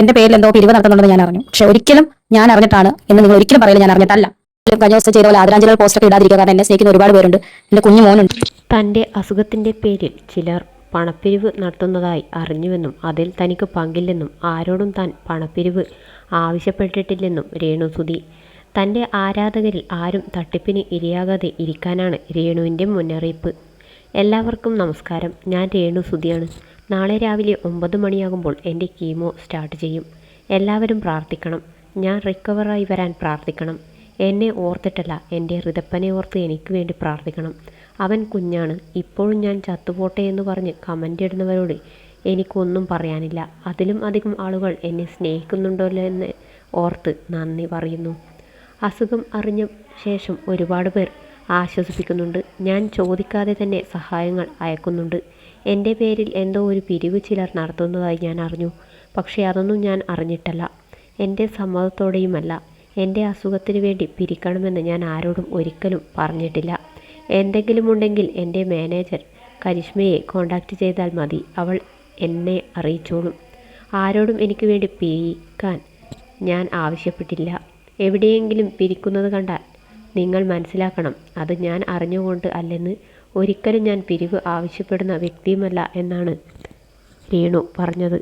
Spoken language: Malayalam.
എന്റെ പേരിൽ എന്തോ പിരിവ് നടത്തുന്നുണ്ടെന്ന് ഞാൻ അറിഞ്ഞു. പക്ഷെ ഒരിക്കലും ഞാൻ അറിഞ്ഞിട്ടാണ് എന്ന് നിങ്ങൾ ഒരിക്കലും പറയില്ല, ഞാൻ അറിഞ്ഞിട്ടല്ല. കഴിഞ്ഞ ദിവസം ചെയ്ത പോലെ ആദരാഞ്ജലികൾ പോസ്റ്റൊക്കെ ഇടാതിരിക്കുക. കാരണം എന്നെ സ്നേഹിക്കുന്ന ഒരുപാട് പേരുണ്ട്. എന്റെ കുഞ്ഞു മോനുണ്ട്. തൻ്റെ അസുഖത്തിൻ്റെ പേരിൽ ചിലർ പണപ്പിരിവ് നടത്തുന്നതായി അറിഞ്ഞുവെന്നും അതിൽ തനിക്ക് പങ്കില്ലെന്നും ആരോടും താൻ പണപ്പിരിവ് ആവശ്യപ്പെട്ടിട്ടില്ലെന്നും രേണുസുധി. തൻ്റെ ആരാധകരിൽ ആരും തട്ടിപ്പിന് ഇരയാകാതെ ഇരിക്കാനാണ് രേണുവിൻ്റെ മുന്നറിയിപ്പ്. എല്ലാവർക്കും നമസ്കാരം, ഞാൻ രേണുസുധിയാണ്. നാളെ രാവിലെ 9 മണിയാകുമ്പോൾ എൻ്റെ കീമോ സ്റ്റാർട്ട് ചെയ്യും. എല്ലാവരും പ്രാർത്ഥിക്കണം. ഞാൻ റിക്കവറായി വരാൻ പ്രാർത്ഥിക്കണം. എന്നെ ഓർത്തിട്ടല്ല, എൻ്റെ ഋതപ്പനെ ഓർത്ത് എനിക്ക് വേണ്ടി പ്രാർത്ഥിക്കണം. അവൻ കുഞ്ഞാണ്. ഇപ്പോഴും ഞാൻ ചത്തുപോട്ടെ എന്ന് പറഞ്ഞ് കമൻ്റ് ഇടുന്നവരോട് എനിക്കൊന്നും പറയാനില്ല. അതിലും അധികം ആളുകൾ എന്നെ സ്നേഹിക്കുന്നുണ്ടല്ലോ എന്ന് ഓർത്ത് നന്ദി പറയുന്നു. അസുഖം അറിഞ്ഞ ശേഷം ഒരുപാട് പേർ ആശ്വസിപ്പിക്കുന്നുണ്ട്. ഞാൻ ചോദിക്കാതെ തന്നെ സഹായങ്ങൾ അയക്കുന്നുണ്ട്. എൻ്റെ പേരിൽ എന്തോ ഒരു പിരിവ് ചിലർ നടത്തുന്നതായി ഞാൻ അറിഞ്ഞു. പക്ഷേ അതൊന്നും ഞാൻ അറിഞ്ഞിട്ടല്ല, എൻ്റെ സമ്മതത്തോടെയുമല്ല. എൻ്റെ അസുഖത്തിന് വേണ്ടി പിരിക്കണമെന്ന് ഞാൻ ആരോടും ഒരിക്കലും പറഞ്ഞിട്ടില്ല. എന്തെങ്കിലും ഉണ്ടെങ്കിൽ എൻ്റെ മാനേജർ കരിഷ്മയെ കോൺടാക്റ്റ് ചെയ്താൽ മതി, അവൾ എന്നെ അറിയിച്ചോളും. ആരോടും എനിക്ക് വേണ്ടി പിരിക്കാൻ ഞാൻ ആവശ്യപ്പെട്ടില്ല. എവിടെയെങ്കിലും പിരിക്കുന്നത് കണ്ടാൽ നിങ്ങൾ മനസ്സിലാക്കണം, അത് ഞാൻ അറിഞ്ഞുകൊണ്ട് അല്ലെന്ന്. ഒരിക്കലും ഞാൻ പിരിവ് ആവശ്യപ്പെടുന്ന വ്യക്തിയുമല്ല എന്നാണ് രേണു പറഞ്ഞത്.